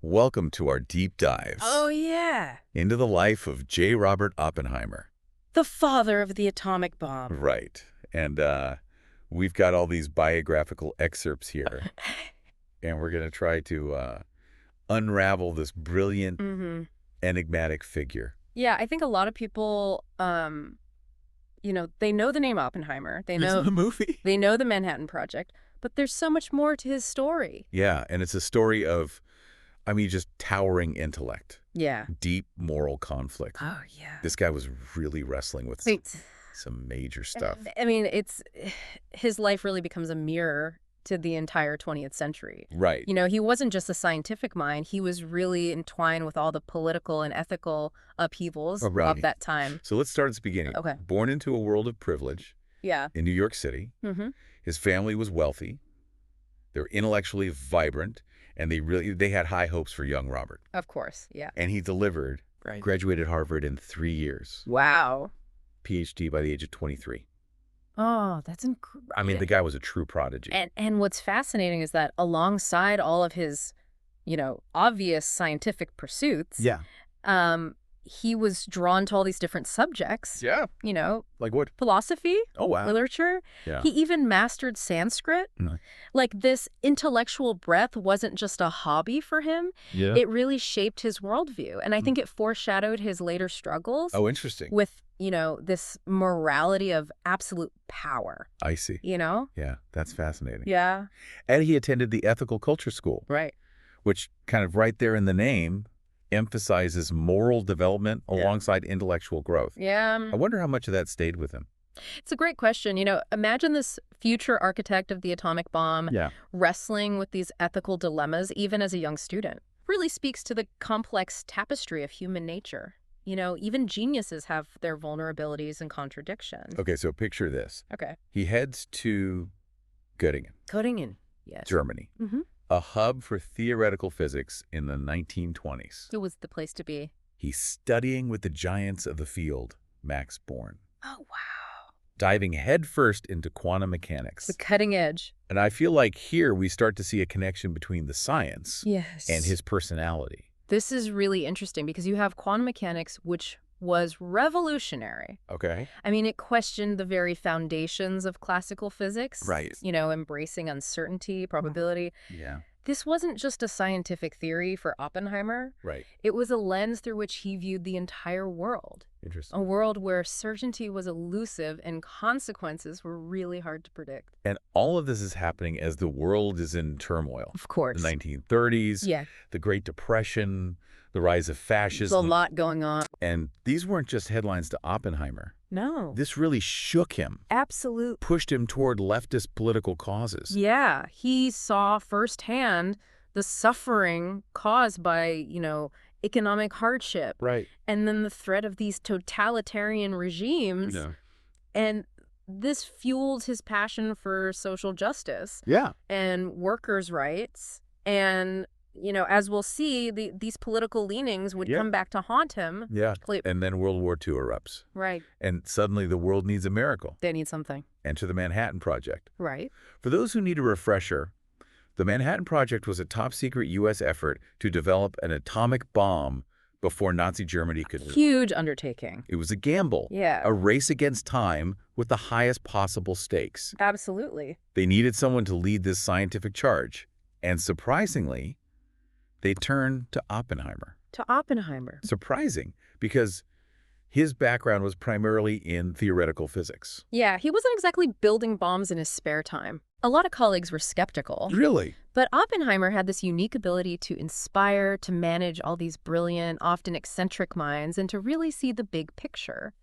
Welcome to our deep dives Oh, yeah. into the life of J. Robert Oppenheimer. The father of the atomic bomb. Right. And we've got all these biographical excerpts here, and we're going to try to unravel this brilliant, enigmatic figure. Yeah, I think a lot of people, they know the name Oppenheimer. They know the movie. They know the Manhattan Project, but there's so much more to his story. Yeah, and it's a story of, just towering intellect. Yeah. Deep moral conflict. Oh, yeah. This guy was really wrestling with some major stuff. His life really becomes a mirror to the entire 20th century. Right. He wasn't just a scientific mind. He was really entwined with all the political and ethical upheavals of that time. So let's start at the beginning. Okay. Born into a world of privilege Yeah. in New York City. His family was wealthy. They were intellectually vibrant, and they had high hopes for young Robert. Of course, yeah. And he delivered, graduated Harvard in 3 years. Wow. PhD by the age of 23. Oh, that's incredible. The guy was a true prodigy. And what's fascinating is that alongside all of his, obvious scientific pursuits, he was drawn to all these different subjects. Yeah. Like what? Philosophy. Oh, wow. Literature. Yeah. He even mastered Sanskrit. Like, this intellectual breadth wasn't just a hobby for him. Yeah. It really shaped his worldview. And I think it foreshadowed his later struggles. Oh, interesting. With, this morality of absolute power. I see. Yeah, that's fascinating. Yeah. And he attended the Ethical Culture School. Right. Which kind of right there in the name emphasizes moral development alongside intellectual growth. Yeah. I wonder how much of that stayed with him. It's a great question. Imagine this future architect of the atomic bomb wrestling with these ethical dilemmas even as a young student. Really speaks to the complex tapestry of human nature. Even geniuses have their vulnerabilities and contradictions. Okay, so picture this. Okay. He heads to Göttingen, yes. Germany, a hub for theoretical physics in the 1920s. It was the place to be. He's studying with the giants of the field, Max Born. Oh, wow. Diving headfirst into quantum mechanics. The cutting edge. And I feel like here we start to see a connection between the science and his personality. This is really interesting because you have quantum mechanics, which was revolutionary. Okay. It questioned the very foundations of classical physics. Right. Embracing uncertainty, probability. Yeah. This wasn't just a scientific theory for Oppenheimer. Right. It was a lens through which he viewed the entire world. Interesting. A world where certainty was elusive and consequences were really hard to predict. And all of this is happening as the world is in turmoil. Of course. The 1930s, the Great Depression, the rise of fascism. There's a lot going on. And these weren't just headlines to Oppenheimer. No. This really shook him. Absolutely. Pushed him toward leftist political causes. Yeah. He saw firsthand the suffering caused by, economic hardship. Right. And then the threat of these totalitarian regimes. And this fueled his passion for social justice. Yeah. And workers' rights. And as we'll see, these political leanings would come back to haunt him. Yeah, and then World War II erupts. Right. And suddenly the world needs a miracle. They need something. Enter the Manhattan Project. Right. For those who need a refresher, the Manhattan Project was a top-secret U.S. effort to develop an atomic bomb before Nazi Germany could... Huge undertaking. It was a gamble. Yeah. A race against time with the highest possible stakes. Absolutely. They needed someone to lead this scientific charge. And surprisingly, they turned to Oppenheimer. Surprising, because his background was primarily in theoretical physics. Yeah, he wasn't exactly building bombs in his spare time. A lot of colleagues were skeptical. Really? But Oppenheimer had this unique ability to inspire, to manage all these brilliant, often eccentric minds, and to really see the big picture.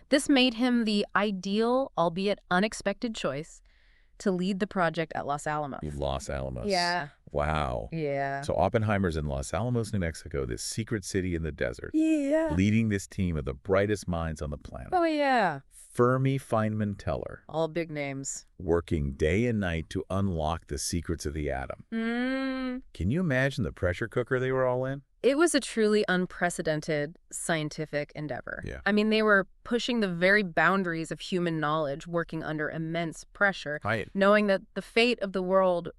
This made him the ideal, albeit unexpected choice to lead the project at Los Alamos. Los Alamos. Yeah. Wow. Yeah. So Oppenheimer's in Los Alamos, New Mexico, this secret city in the desert. Yeah. Leading this team of the brightest minds on the planet. Oh, yeah. Fermi, Feynman, Teller. All big names. Working day and night to unlock the secrets of the atom. Can you imagine the pressure cooker they were all in? It was a truly unprecedented scientific endeavor. Yeah. They were pushing the very boundaries of human knowledge, working under immense pressure, Right. knowing that the fate of the world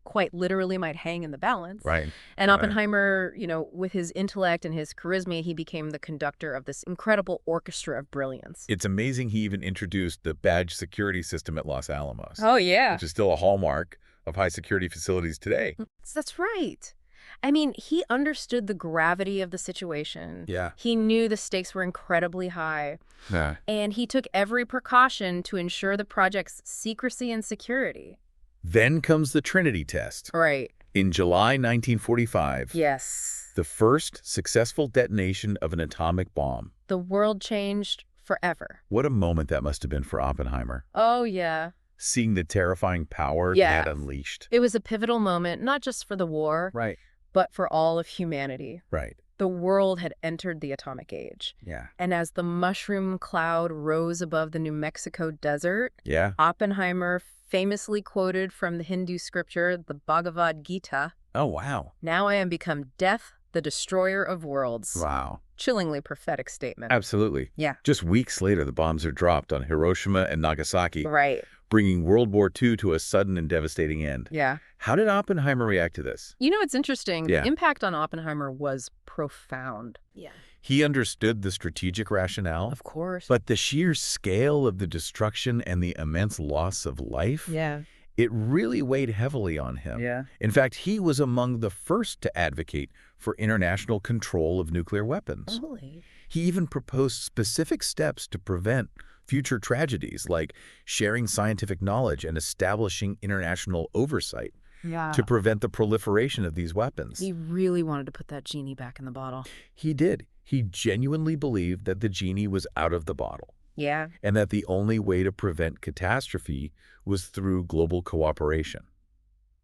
quite literally might hang in the balance. Right. And Oppenheimer, with his intellect and his charisma, he became the conductor of this incredible orchestra of brilliance. It's amazing he even introduced the badge security system at Los Alamos. Oh, yeah. Which is still a hallmark of high security facilities today. That's right. I mean, he understood the gravity of the situation. Yeah. He knew the stakes were incredibly high. Yeah. And he took every precaution to ensure the project's secrecy and security. Then comes the Trinity test. Right. In July 1945. Yes. The first successful detonation of an atomic bomb. The world changed forever. What a moment that must have been for Oppenheimer. Oh, yeah. Seeing the terrifying power they had unleashed. It was a pivotal moment, not just for the war, Right. but for all of humanity. Right. The world had entered the atomic age. Yeah. And as the mushroom cloud rose above the New Mexico desert, Oppenheimer famously quoted from the Hindu scripture, the Bhagavad Gita, "Oh, wow. Now I am become death, the destroyer of worlds." Wow. Chillingly prophetic statement. Absolutely. Yeah. Just weeks later, the bombs are dropped on Hiroshima and Nagasaki. Right. Bringing World War II to a sudden and devastating end. Yeah. How did Oppenheimer react to this? It's interesting. Yeah. The impact on Oppenheimer was profound. Yeah. He understood the strategic rationale. Of course. But the sheer scale of the destruction and the immense loss of life, it really weighed heavily on him. Yeah. In fact, he was among the first to advocate for international control of nuclear weapons. Really? He even proposed specific steps to prevent future tragedies, like sharing scientific knowledge and establishing international oversight to prevent the proliferation of these weapons. He really wanted to put that genie back in the bottle. He did. He genuinely believed that the genie was out of the bottle. Yeah. And that the only way to prevent catastrophe was through global cooperation.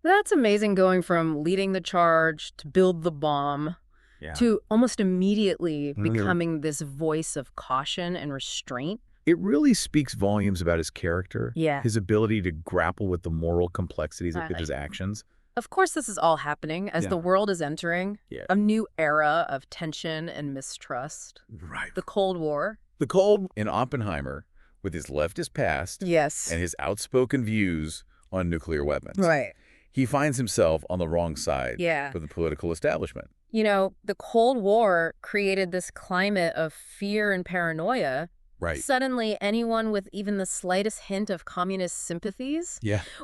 That's amazing, going from leading the charge to build the bomb to almost immediately becoming this voice of caution and restraint. It really speaks volumes about his character, his ability to grapple with the moral complexities of his actions. Of course, this is all happening as the world is entering a new era of tension and mistrust. Right. The Cold War. The Cold in Oppenheimer, with his leftist past and his outspoken views on nuclear weapons. Right. He finds himself on the wrong side of the political establishment. The Cold War created this climate of fear and paranoia. Right. Suddenly, anyone with even the slightest hint of communist sympathies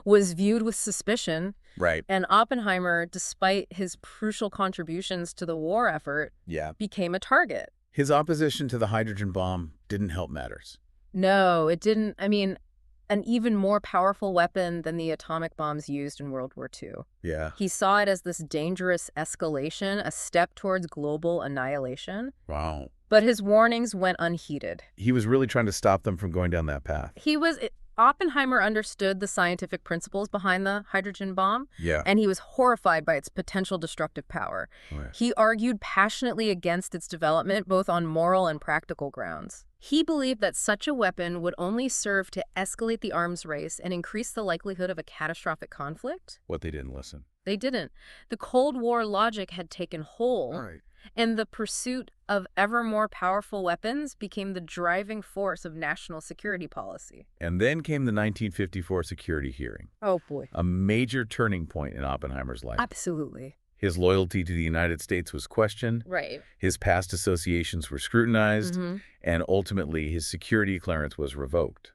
was viewed with suspicion. Right. And Oppenheimer, despite his crucial contributions to the war effort, became a target. His opposition to the hydrogen bomb didn't help matters. No, it didn't. I mean, an even more powerful weapon than the atomic bombs used in World War II. Yeah. He saw it as this dangerous escalation, a step towards global annihilation. Wow. But his warnings went unheeded. He was really trying to stop them from going down that path. Oppenheimer understood the scientific principles behind the hydrogen bomb, and he was horrified by its potential destructive power. He argued passionately against its development, both on moral and practical grounds. He believed that such a weapon would only serve to escalate the arms race and increase the likelihood of a catastrophic conflict. What, they didn't listen? They didn't. The Cold War logic had taken hold. And the pursuit of ever more powerful weapons became the driving force of national security policy. And then came the 1954 security hearing. Oh, boy. A major turning point in Oppenheimer's life. Absolutely. His loyalty to the United States was questioned. Right. His past associations were scrutinized. And ultimately, his security clearance was revoked.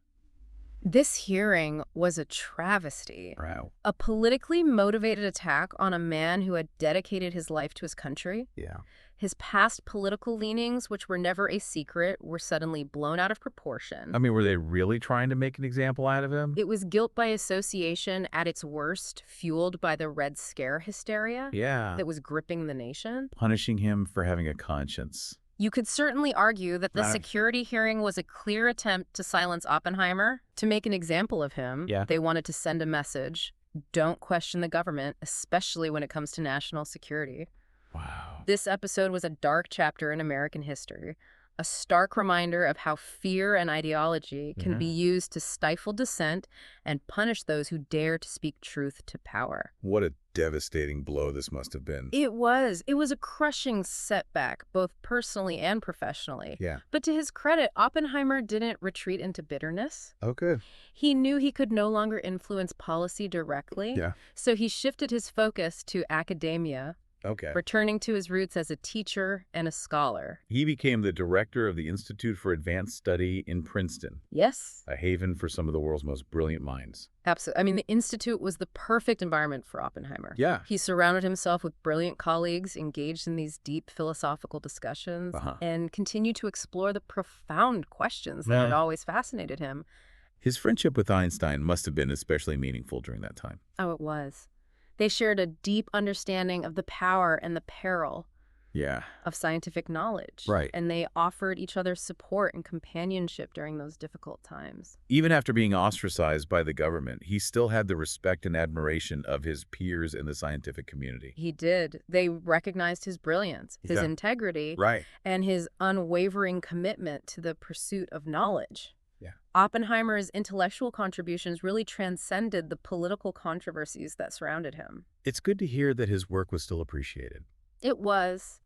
This hearing was a travesty. Wow. A politically motivated attack on a man who had dedicated his life to his country. Yeah. His past political leanings, which were never a secret, were suddenly blown out of proportion. I mean, were they really trying to make an example out of him? It was guilt by association at its worst, fueled by the Red Scare hysteria that was gripping the nation. Punishing him for having a conscience. You could certainly argue that the security hearing was a clear attempt to silence Oppenheimer, to make an example of him. They wanted to send a message: don't question the government, especially when it comes to national security. Wow. This episode was a dark chapter in American history, a stark reminder of how fear and ideology can be used to stifle dissent and punish those who dare to speak truth to power. What a devastating blow this must have been. It was. It was a crushing setback, both personally and professionally. Yeah. But to his credit, Oppenheimer didn't retreat into bitterness. Oh, good. He knew he could no longer influence policy directly. Yeah. So he shifted his focus to academia, returning to his roots as a teacher and a scholar. He became the director of the Institute for Advanced Study in Princeton. Yes. A haven for some of the world's most brilliant minds. Absolutely. I mean, the Institute was the perfect environment for Oppenheimer. Yeah. He surrounded himself with brilliant colleagues engaged in these deep philosophical discussions and continued to explore the profound questions that had always fascinated him. His friendship with Einstein must have been especially meaningful during that time. Oh, it was. They shared a deep understanding of the power and the peril of scientific knowledge. Right. And they offered each other support and companionship during those difficult times. Even after being ostracized by the government, he still had the respect and admiration of his peers in the scientific community. He did. They recognized his brilliance, his integrity, and his unwavering commitment to the pursuit of knowledge. Oppenheimer's intellectual contributions really transcended the political controversies that surrounded him. It's good to hear that his work was still appreciated. It was.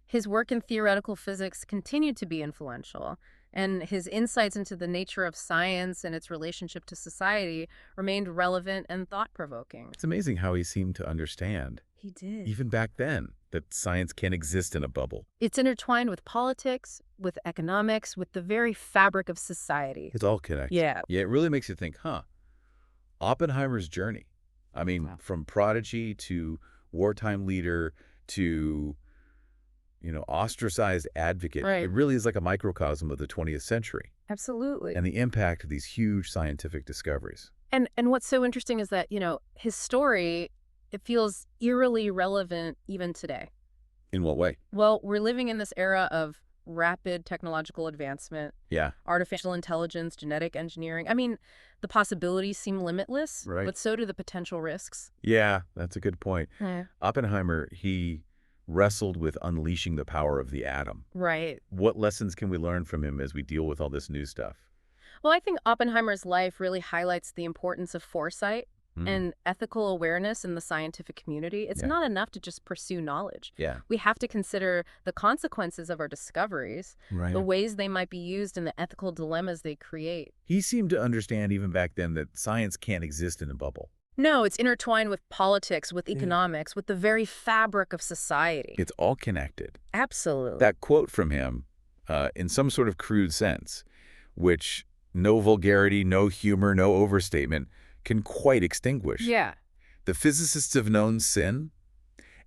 His work in theoretical physics continued to be influential, and his insights into the nature of science and its relationship to society remained relevant and thought-provoking. It's amazing how he seemed to understand. He did. Even back then, that science can't exist in a bubble. It's intertwined with politics, with economics, with the very fabric of society. It's all connected. Yeah. Yeah, it really makes you think, Oppenheimer's journey. I mean, from prodigy to wartime leader to, ostracized advocate. Right. It really is like a microcosm of the 20th century. Absolutely. And the impact of these huge scientific discoveries. And what's so interesting is that, his story, it feels eerily relevant even today. In what way? Well, we're living in this era of rapid technological advancement. Yeah. Artificial intelligence, genetic engineering. I mean, the possibilities seem limitless, but so do the potential risks. Yeah, that's a good point. Oppenheimer, he wrestled with unleashing the power of the atom. Right. What lessons can we learn from him as we deal with all this new stuff? Well, I think Oppenheimer's life really highlights the importance of foresight and ethical awareness in the scientific community. It's not enough to just pursue knowledge. Yeah. We have to consider the consequences of our discoveries, the ways they might be used, and the ethical dilemmas they create. He seemed to understand even back then that science can't exist in a bubble. No, it's intertwined with politics, with economics, with the very fabric of society. It's all connected. Absolutely. That quote from him, in some sort of crude sense, which no vulgarity, no humor, no overstatement, can quite extinguish. Yeah. The physicists have known sin,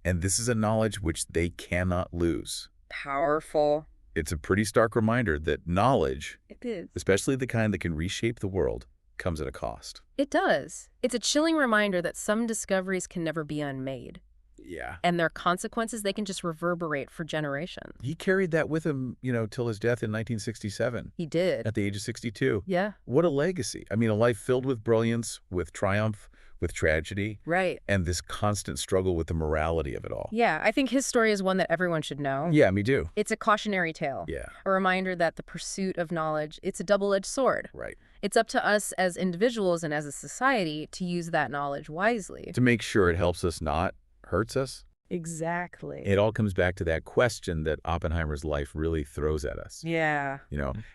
and this is a knowledge which they cannot lose. Powerful. It's a pretty stark reminder that knowledge, it is, especially the kind that can reshape the world, comes at a cost. It does. It's a chilling reminder that some discoveries can never be unmade. Yeah. And their consequences, they can just reverberate for generations. He carried that with him, till his death in 1967. He did. At the age of 62. Yeah. What a legacy. I mean, a life filled with brilliance, with triumph, with tragedy. Right. And this constant struggle with the morality of it all. Yeah, I think his story is one that everyone should know. Yeah, me too. It's a cautionary tale. Yeah. A reminder that the pursuit of knowledge, it's a double-edged sword. Right. It's up to us as individuals and as a society to use that knowledge wisely. To make sure it helps us, not hurts us. Exactly. It all comes back to that question that Oppenheimer's life really throws at us. Yeah.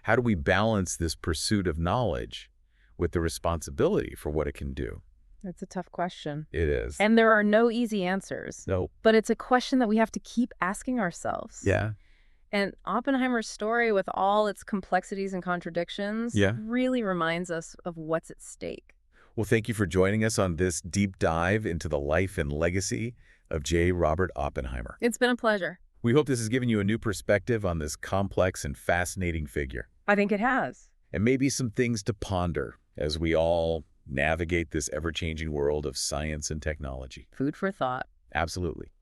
How do we balance this pursuit of knowledge with the responsibility for what it can do? That's a tough question. It is. And there are no easy answers. No. But it's a question that we have to keep asking ourselves. Yeah. And Oppenheimer's story, with all its complexities and contradictions, really reminds us of what's at stake. Well, thank you for joining us on this deep dive into the life and legacy of J. Robert Oppenheimer. It's been a pleasure. We hope this has given you a new perspective on this complex and fascinating figure. I think it has. And maybe some things to ponder as we all navigate this ever-changing world of science and technology. Food for thought. Absolutely.